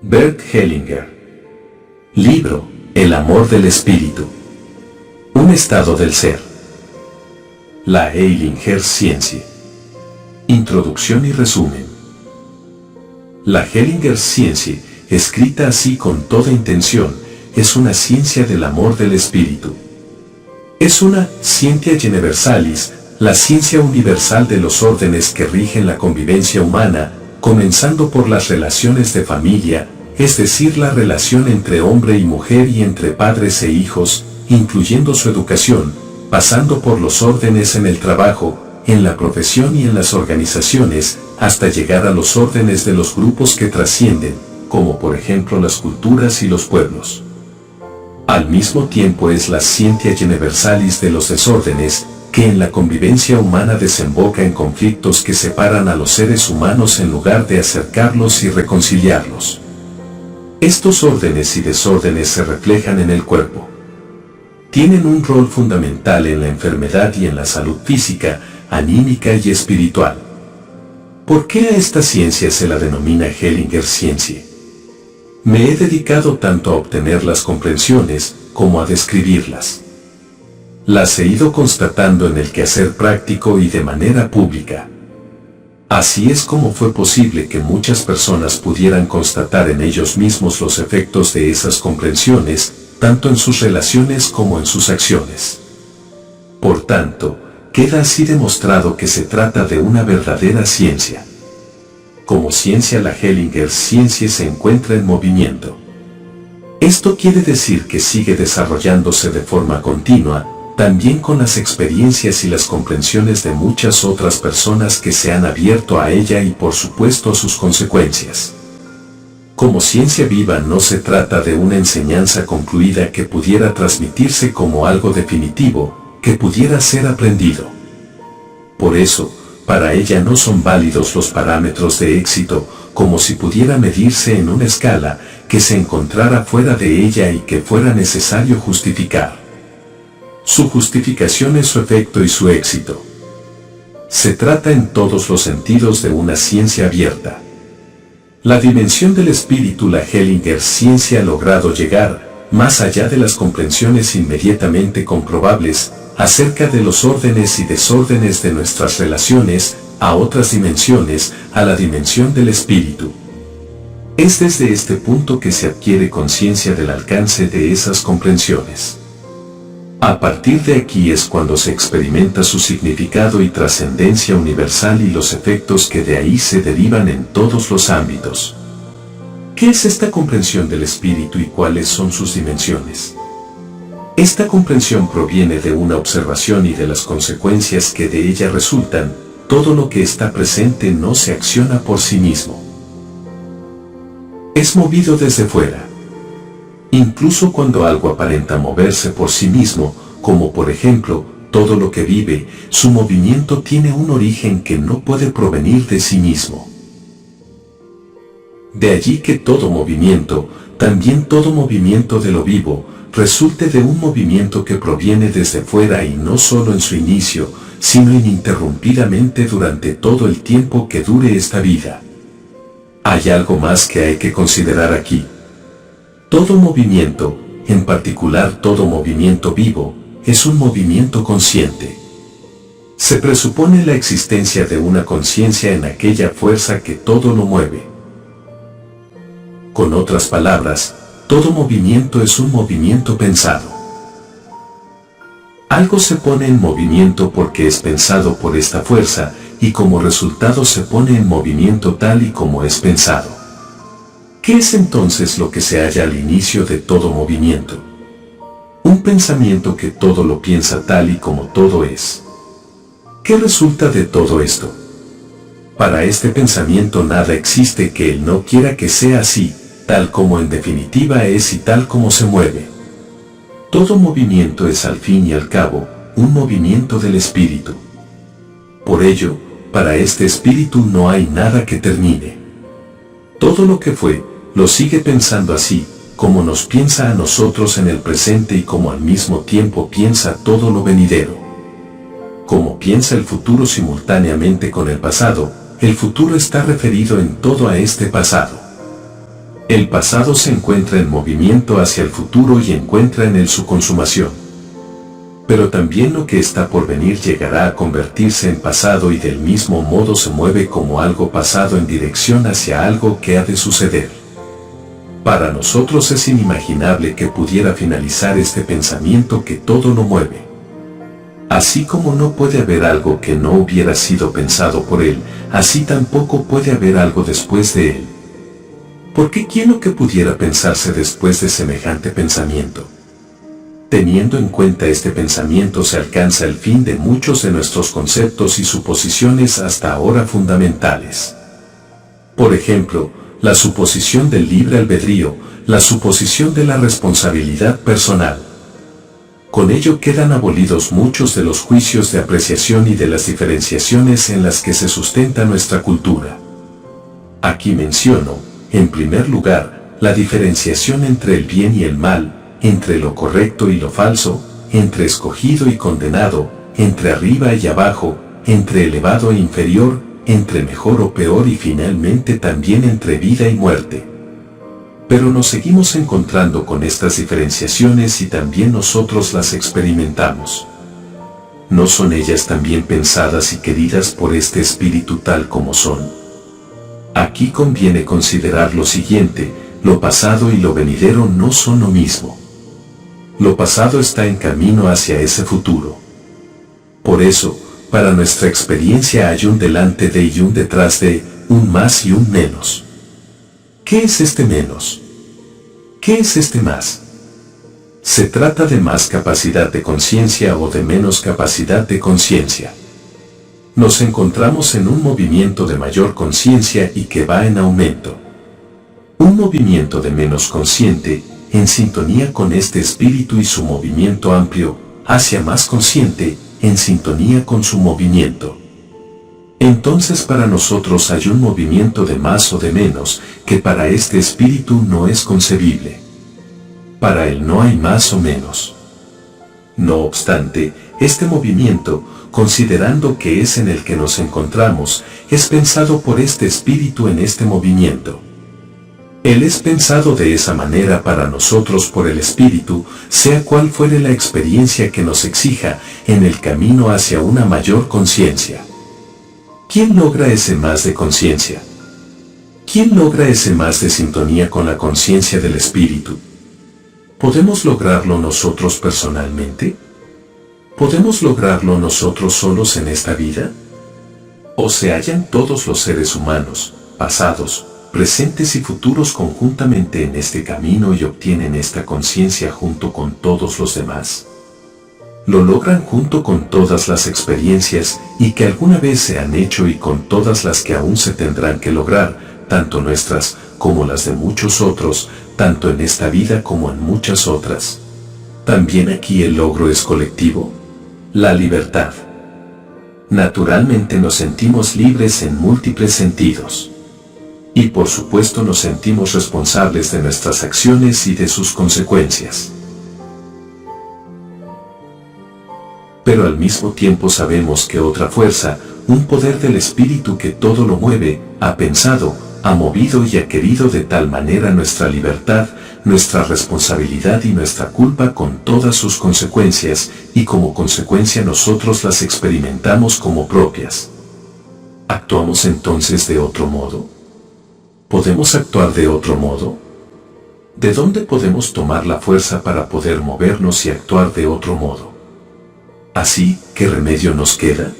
Bert Hellinger. Libro, El amor del espíritu. Un estado del ser. La Hellinger-Sciencie. Introducción y resumen. La Hellinger-Sciencie, escrita así con toda intención, es una ciencia del amor del espíritu. Es una scientia universalis, la ciencia universal de los órdenes que rigen la convivencia humana, comenzando por las relaciones de familia, es decir, la relación entre hombre y mujer y entre padres e hijos, incluyendo su educación, pasando por los órdenes en el trabajo, en la profesión y en las organizaciones, hasta llegar a los órdenes de los grupos que trascienden, como por ejemplo las culturas y los pueblos. Al mismo tiempo es la scientia universalis de los desórdenes, que en la convivencia humana desemboca en conflictos que separan a los seres humanos en lugar de acercarlos y reconciliarlos. Estos órdenes y desórdenes se reflejan en el cuerpo. Tienen un rol fundamental en la enfermedad y en la salud física, anímica y espiritual. ¿Por qué a esta ciencia se la denomina Hellinger-Sciencie? Me he dedicado tanto a obtener las comprensiones como a describirlas. Las he ido constatando en el quehacer práctico y de manera pública. Así es como fue posible que muchas personas pudieran constatar en ellos mismos los efectos de esas comprensiones, tanto en sus relaciones como en sus acciones. Por tanto, queda así demostrado que se trata de una verdadera ciencia. Como ciencia, la Hellinger-Sciencie se encuentra en movimiento. Esto quiere decir que sigue desarrollándose de forma continua, también con las experiencias y las comprensiones de muchas otras personas que se han abierto a ella y por supuesto a sus consecuencias. Como ciencia viva no se trata de una enseñanza concluida que pudiera transmitirse como algo definitivo, que pudiera ser aprendido. Por eso, para ella no son válidos los parámetros de éxito, como si pudiera medirse en una escala que se encontrara fuera de ella y que fuera necesario justificar. Su justificación es su efecto y su éxito. Se trata en todos los sentidos de una ciencia abierta. La dimensión del espíritu, la Hellinger-Sciencie ha logrado llegar, más allá de las comprensiones inmediatamente comprobables, acerca de los órdenes y desórdenes de nuestras relaciones, a otras dimensiones, a la dimensión del espíritu. Es desde este punto que se adquiere conciencia del alcance de esas comprensiones. A partir de aquí es cuando se experimenta su significado y trascendencia universal y los efectos que de ahí se derivan en todos los ámbitos. ¿Qué es esta comprensión del espíritu y cuáles son sus dimensiones? Esta comprensión proviene de una observación y de las consecuencias que de ella resultan. Todo lo que está presente no se acciona por sí mismo. Es movido desde fuera. Incluso cuando algo aparenta moverse por sí mismo, como por ejemplo, todo lo que vive, su movimiento tiene un origen que no puede provenir de sí mismo. De allí que todo movimiento, también todo movimiento de lo vivo, resulte de un movimiento que proviene desde fuera y no solo en su inicio, sino ininterrumpidamente durante todo el tiempo que dure esta vida. Hay algo más que hay que considerar aquí. Todo movimiento, en particular todo movimiento vivo, es un movimiento consciente. Se presupone la existencia de una conciencia en aquella fuerza que todo lo mueve. Con otras palabras, todo movimiento es un movimiento pensado. Algo se pone en movimiento porque es pensado por esta fuerza, y como resultado se pone en movimiento tal y como es pensado. ¿Qué es entonces lo que se halla al inicio de todo movimiento? Un pensamiento que todo lo piensa tal y como todo es. ¿Qué resulta de todo esto? Para este pensamiento nada existe que él no quiera que sea así, tal como en definitiva es y tal como se mueve. Todo movimiento es al fin y al cabo, un movimiento del espíritu. Por ello, para este espíritu no hay nada que termine. Todo lo que fue, lo sigue pensando así, como nos piensa a nosotros en el presente y como al mismo tiempo piensa todo lo venidero. Como piensa el futuro simultáneamente con el pasado, el futuro está referido en todo a este pasado. El pasado se encuentra en movimiento hacia el futuro y encuentra en él su consumación. Pero también lo que está por venir llegará a convertirse en pasado y del mismo modo se mueve como algo pasado en dirección hacia algo que ha de suceder. Para nosotros es inimaginable que pudiera finalizar este pensamiento que todo lo mueve. Así como no puede haber algo que no hubiera sido pensado por él, así tampoco puede haber algo después de él. ¿Por qué quiero que pudiera pensarse después de semejante pensamiento? Teniendo en cuenta este pensamiento se alcanza el fin de muchos de nuestros conceptos y suposiciones hasta ahora fundamentales. Por ejemplo, la suposición del libre albedrío, la suposición de la responsabilidad personal. Con ello quedan abolidos muchos de los juicios de apreciación y de las diferenciaciones en las que se sustenta nuestra cultura. Aquí menciono, en primer lugar, la diferenciación entre el bien y el mal, entre lo correcto y lo falso, entre escogido y condenado, entre arriba y abajo, entre elevado e inferior, entre mejor o peor y finalmente también entre vida y muerte. Pero nos seguimos encontrando con estas diferenciaciones y también nosotros las experimentamos. ¿No son ellas también pensadas y queridas por este espíritu tal como son? Aquí conviene considerar lo siguiente: lo pasado y lo venidero no son lo mismo. Lo pasado está en camino hacia ese futuro. Por eso, para nuestra experiencia hay un delante de y un detrás de, un más y un menos. ¿Qué es este menos? ¿Qué es este más? ¿Se trata de más capacidad de conciencia o de menos capacidad de conciencia? Nos encontramos en un movimiento de mayor conciencia y que va en aumento. Un movimiento de menos consciente, en sintonía con este espíritu y su movimiento amplio, hacia más consciente, en sintonía con su movimiento. Entonces para nosotros hay un movimiento de más o de menos, que para este espíritu no es concebible. Para él no hay más o menos. No obstante, este movimiento, considerando que es en el que nos encontramos, es pensado por este espíritu en este movimiento. Él es pensado de esa manera para nosotros por el espíritu, sea cual fuere la experiencia que nos exija, en el camino hacia una mayor conciencia. ¿Quién logra ese más de conciencia? ¿Quién logra ese más de sintonía con la conciencia del espíritu? ¿Podemos lograrlo nosotros personalmente? ¿Podemos lograrlo nosotros solos en esta vida? ¿O se hallan todos los seres humanos, pasados, presentes y futuros conjuntamente en este camino y obtienen esta conciencia junto con todos los demás? Lo logran junto con todas las experiencias y que alguna vez se han hecho y con todas las que aún se tendrán que lograr, tanto nuestras como las de muchos otros, tanto en esta vida como en muchas otras. También aquí el logro es colectivo. La libertad. Naturalmente nos sentimos libres en múltiples sentidos. Y por supuesto nos sentimos responsables de nuestras acciones y de sus consecuencias. Pero al mismo tiempo sabemos que otra fuerza, un poder del espíritu que todo lo mueve, ha pensado, ha movido y ha querido de tal manera nuestra libertad, nuestra responsabilidad y nuestra culpa con todas sus consecuencias, y como consecuencia nosotros las experimentamos como propias. ¿Actuamos entonces de otro modo? ¿Podemos actuar de otro modo? ¿De dónde podemos tomar la fuerza para poder movernos y actuar de otro modo? Así, ¿qué remedio nos queda?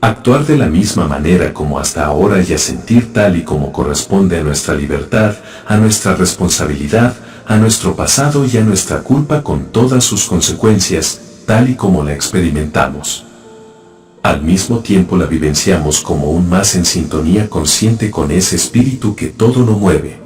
Actuar de la misma manera como hasta ahora y a sentir tal y como corresponde a nuestra libertad, a nuestra responsabilidad, a nuestro pasado y a nuestra culpa con todas sus consecuencias, tal y como la experimentamos. Al mismo tiempo la vivenciamos como un más en sintonía consciente con ese espíritu que todo lo mueve.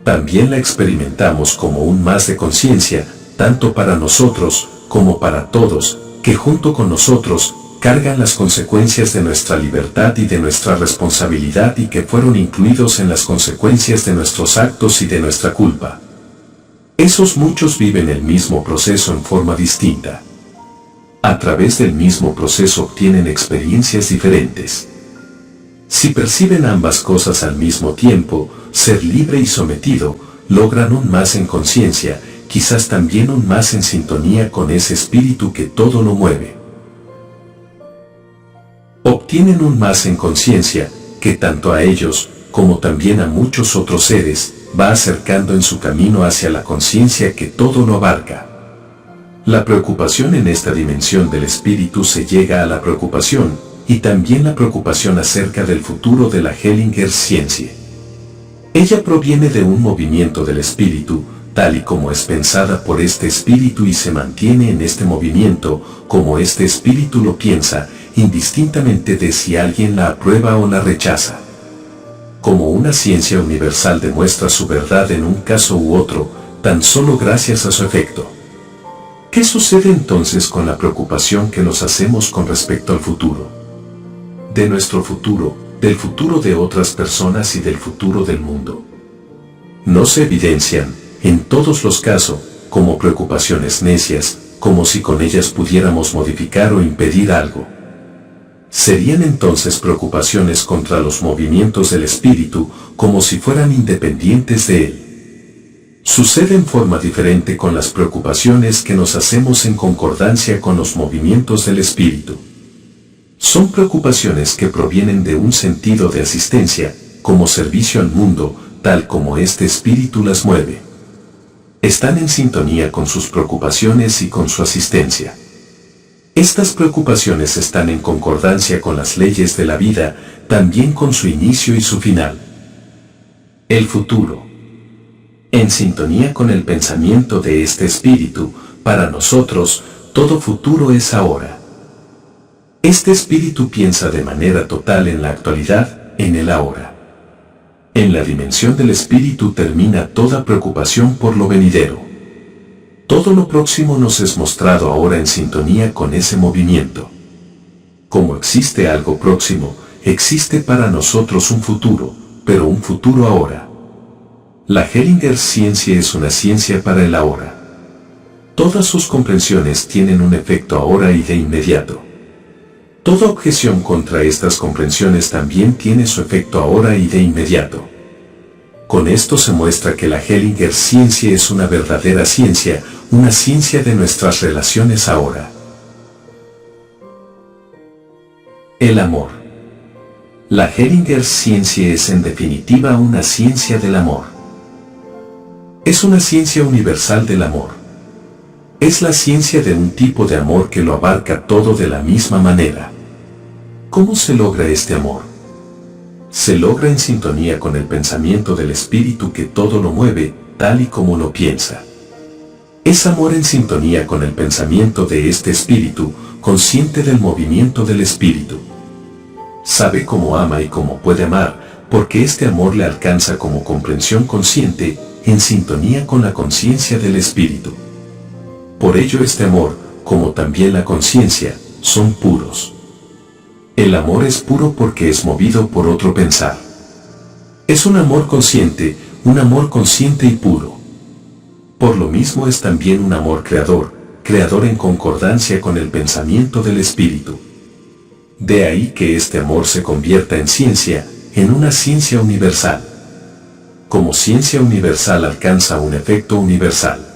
También la experimentamos como un más de conciencia, tanto para nosotros como para todos, que junto con nosotros, cargan las consecuencias de nuestra libertad y de nuestra responsabilidad y que fueron incluidos en las consecuencias de nuestros actos y de nuestra culpa. Esos muchos viven el mismo proceso en forma distinta. A través del mismo proceso obtienen experiencias diferentes. Si perciben ambas cosas al mismo tiempo, ser libre y sometido, logran un más en conciencia, quizás también un más en sintonía con ese espíritu que todo lo mueve. Obtienen un más en conciencia, que tanto a ellos, como también a muchos otros seres, va acercando en su camino hacia la conciencia que todo lo abarca. La preocupación en esta dimensión del espíritu se llega a la preocupación, y también la preocupación acerca del futuro de la Heiligenschiencia. Ella proviene de un movimiento del espíritu, tal y como es pensada por este espíritu y se mantiene en este movimiento, como este espíritu lo piensa, indistintamente de si alguien la aprueba o la rechaza. Como una ciencia universal demuestra su verdad en un caso u otro, tan solo gracias a su efecto. ¿Qué sucede entonces con la preocupación que nos hacemos con respecto al futuro? De nuestro futuro, del futuro de otras personas y del futuro del mundo. No se evidencian, en todos los casos, como preocupaciones necias, como si con ellas pudiéramos modificar o impedir algo. Serían entonces preocupaciones contra los movimientos del espíritu, como si fueran independientes de él. Sucede en forma diferente con las preocupaciones que nos hacemos en concordancia con los movimientos del espíritu. Son preocupaciones que provienen de un sentido de asistencia, como servicio al mundo, tal como este espíritu las mueve. Están en sintonía con sus preocupaciones y con su asistencia. Estas preocupaciones están en concordancia con las leyes de la vida, también con su inicio y su final. El futuro. En sintonía con el pensamiento de este espíritu, para nosotros, todo futuro es ahora. Este espíritu piensa de manera total en la actualidad, en el ahora. En la dimensión del espíritu termina toda preocupación por lo venidero. Todo lo próximo nos es mostrado ahora en sintonía con ese movimiento. Como existe algo próximo, existe para nosotros un futuro, pero un futuro ahora. La Heiligenschiencia es una ciencia para el ahora. Todas sus comprensiones tienen un efecto ahora y de inmediato. Toda objeción contra estas comprensiones también tiene su efecto ahora y de inmediato. Con esto se muestra que la Heiligenschiencia es una verdadera ciencia, una ciencia de nuestras relaciones ahora. El amor. La Heiligenschiencia es en definitiva una ciencia del amor. Es una ciencia universal del amor. Es la ciencia de un tipo de amor que lo abarca todo de la misma manera. ¿Cómo se logra este amor? Se logra en sintonía con el pensamiento del espíritu que todo lo mueve, tal y como lo piensa. Es amor en sintonía con el pensamiento de este espíritu, consciente del movimiento del espíritu. Sabe cómo ama y cómo puede amar, porque este amor le alcanza como comprensión consciente, en sintonía con la conciencia del espíritu. Por ello este amor, como también la conciencia, son puros. El amor es puro porque es movido por otro pensar. Es un amor consciente y puro. Por lo mismo es también un amor creador, creador en concordancia con el pensamiento del espíritu. De ahí que este amor se convierta en ciencia, en una ciencia universal. Como ciencia universal alcanza un efecto universal.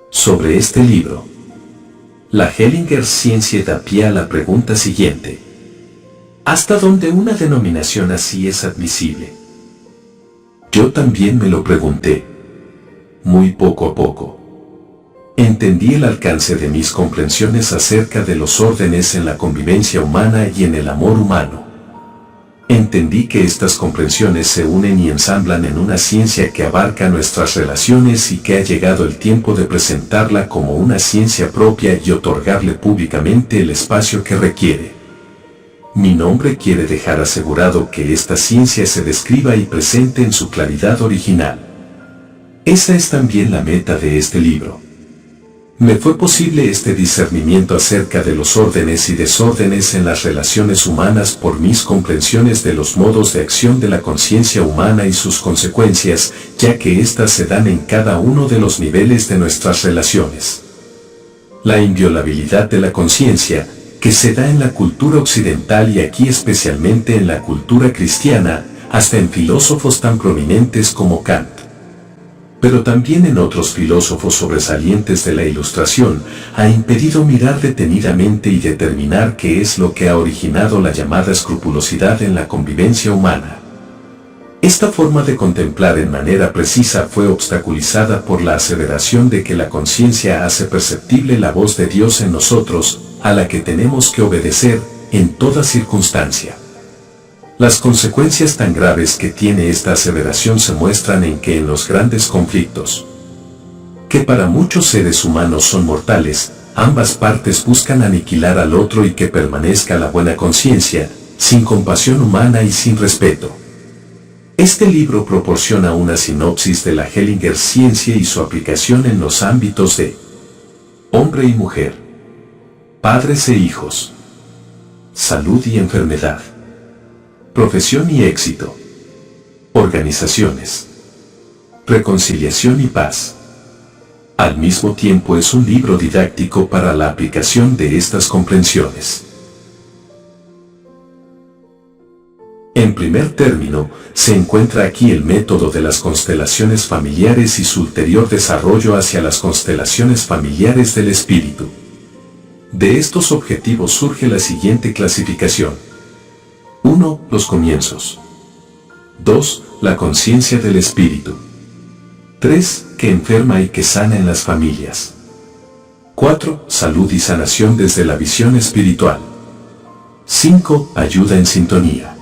Sobre este libro, la Heiligenschiencia da pie a la pregunta siguiente. ¿Hasta dónde una denominación así es admisible? Yo también me lo pregunté. Muy poco a poco. Entendí el alcance de mis comprensiones acerca de los órdenes en la convivencia humana y en el amor humano. Entendí que estas comprensiones se unen y ensamblan en una ciencia que abarca nuestras relaciones y que ha llegado el tiempo de presentarla como una ciencia propia y otorgarle públicamente el espacio que requiere. Mi nombre quiere dejar asegurado que esta ciencia se describa y presente en su claridad original. Esa es también la meta de este libro. Me fue posible este discernimiento acerca de los órdenes y desórdenes en las relaciones humanas por mis comprensiones de los modos de acción de la conciencia humana y sus consecuencias, ya que éstas se dan en cada uno de los niveles de nuestras relaciones. La inviolabilidad de la conciencia, que se da en la cultura occidental y aquí especialmente en la cultura cristiana, hasta en filósofos tan prominentes como Kant. Pero también en otros filósofos sobresalientes de la Ilustración, ha impedido mirar detenidamente y determinar qué es lo que ha originado la llamada escrupulosidad en la convivencia humana. Esta forma de contemplar en manera precisa fue obstaculizada por la aseveración de que la conciencia hace perceptible la voz de Dios en nosotros, a la que tenemos que obedecer en toda circunstancia. Las consecuencias tan graves que tiene esta aseveración se muestran en que en los grandes conflictos, que para muchos seres humanos son mortales, ambas partes buscan aniquilar al otro y que permanezca la buena conciencia, sin compasión humana y sin respeto. Este libro proporciona una sinopsis de la Hellinger ciencia y su aplicación en los ámbitos de hombre y mujer, padres e hijos, salud y enfermedad, profesión y éxito, organizaciones, reconciliación y paz. Al mismo tiempo es un libro didáctico para la aplicación de estas comprensiones. En primer término, se encuentra aquí el método de las constelaciones familiares y su ulterior desarrollo hacia las constelaciones familiares del espíritu. De estos objetivos surge la siguiente clasificación. 1. Los comienzos. 2. La conciencia del espíritu. 3. Que enferma y que sana en las familias. 4. Salud y sanación desde la visión espiritual. 5. Ayuda en sintonía.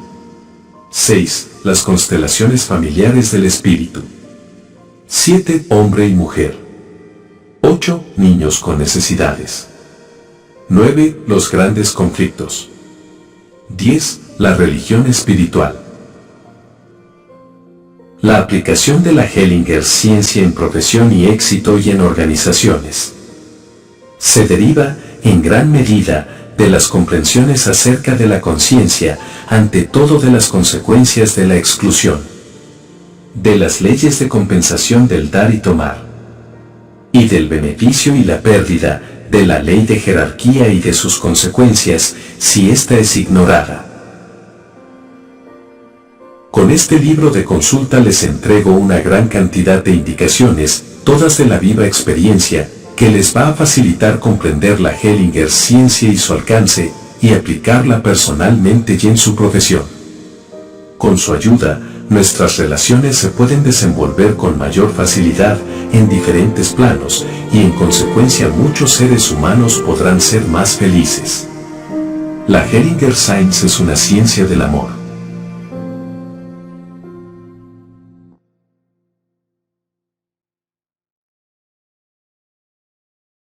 6. Las constelaciones familiares del espíritu. 7. Hombre y mujer. 8. Niños con necesidades. 9. Los grandes conflictos. 10. La religión espiritual. La aplicación de la Hellinger ciencia en profesión y éxito y en organizaciones se deriva, en gran medida, de las comprensiones acerca de la conciencia, ante todo de las consecuencias de la exclusión, de las leyes de compensación del dar y tomar, y del beneficio y la pérdida, de la ley de jerarquía y de sus consecuencias, si ésta es ignorada. Con este libro de consulta les entrego una gran cantidad de indicaciones, todas de la viva experiencia, que les va a facilitar comprender la Hellinger ciencia y su alcance, y aplicarla personalmente y en su profesión. Con su ayuda, nuestras relaciones se pueden desenvolver con mayor facilidad en diferentes planos, y en consecuencia muchos seres humanos podrán ser más felices. La Hellinger Science es una ciencia del amor.